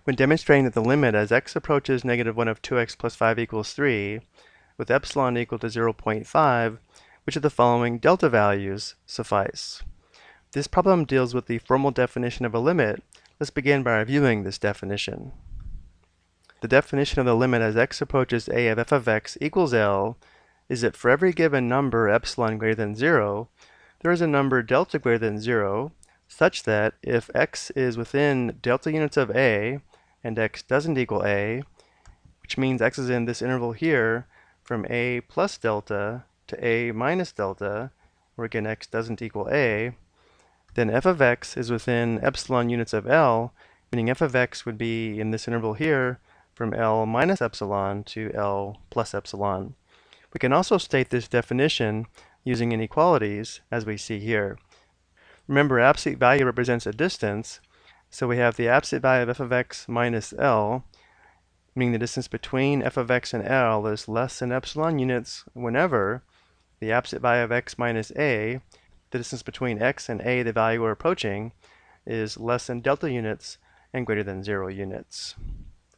When demonstrating that the limit as x approaches -1 of 2x plus 5 equals 3, with epsilon equal to 0.5, which of the following delta values suffice? This problem deals with the formal definition of a limit. Let's begin by reviewing this definition. The definition of the limit as x approaches a of f of x equals L is that for every given number epsilon greater than 0, there is a number delta greater than 0, such that if x is within delta units of a and x doesn't equal a, which means x is in this interval here from a plus delta to a minus delta, where again x doesn't equal a, then f of x is within epsilon units of L, meaning f of x would be in this interval here from L minus epsilon to L plus epsilon. We can also state this definition using inequalities, as we see here. Remember, absolute value represents a distance, so we have the absolute value of f of x minus L, meaning the distance between f of x and L is less than epsilon units whenever the absolute value of x minus a, the distance between x and a, the value we're approaching, is less than delta units and greater than 0 units.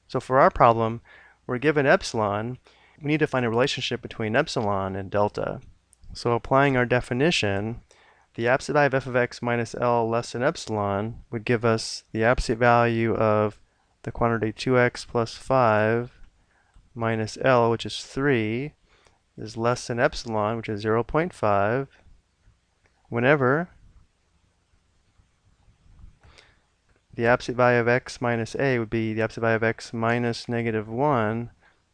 So for our problem, we're given epsilon. We need to find a relationship between epsilon and delta. So applying our definition, the absolute value of f of x minus L less than epsilon would give us the absolute value of the quantity 2x plus 5 minus L, which is 3, is less than epsilon, which is 0.5, whenever the absolute value of x minus a would be the absolute value of x minus -1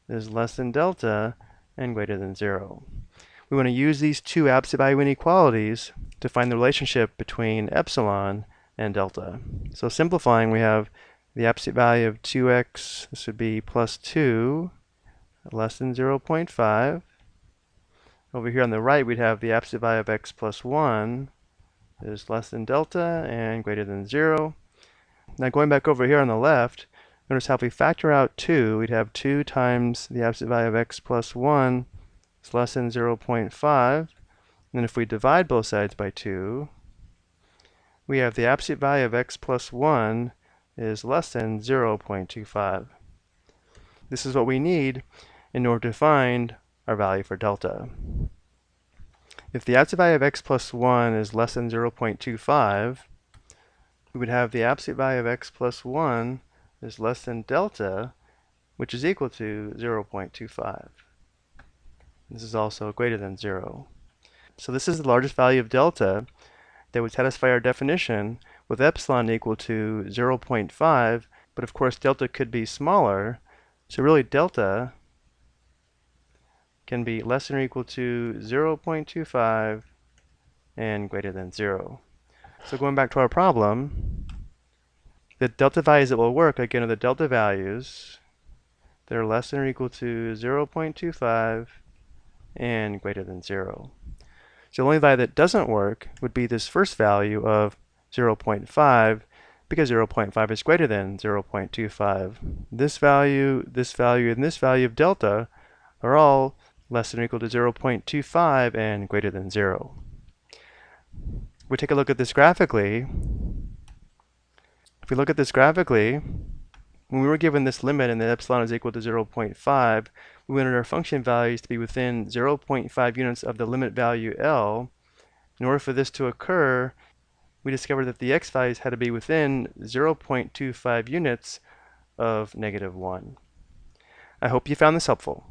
is less than delta and greater than 0. We want to use these two absolute value inequalities to find the relationship between epsilon and delta. So simplifying, we have the absolute value of 2x, this would be plus 2, less than 0.5. Over here on the right, we'd have the absolute value of x plus 1 is less than delta and greater than 0. Now going back over here on the left, notice how if we factor out 2, we'd have 2 times the absolute value of x plus 1 is less than 0.5. And then if we divide both sides by 2, we have the absolute value of x plus 1 is less than 0.25. This is what we need in order to find our value for delta. If the absolute value of x plus 1 is less than 0.25, we would have the absolute value of x plus 1 is less than delta, which is equal to 0.25. This is also greater than 0. So this is the largest value of delta that would satisfy our definition with epsilon equal to 0.5, but of course delta could be smaller, so really delta can be less than or equal to 0.25 and greater than 0. So going back to our problem, the delta values that will work, again, are the delta values that are less than or equal to 0.25 and greater than 0. So the only value that doesn't work would be this first value of 0.5, because 0.5 is greater than 0.25. This value, and this value of delta are all less than or equal to 0.25 and greater than 0. If we take a look at this graphically, when we were given this limit and that epsilon is equal to 0.5, we wanted our function values to be within 0.5 units of the limit value L. In order for this to occur, we discovered that the x values had to be within 0.25 units of -1. I hope you found this helpful.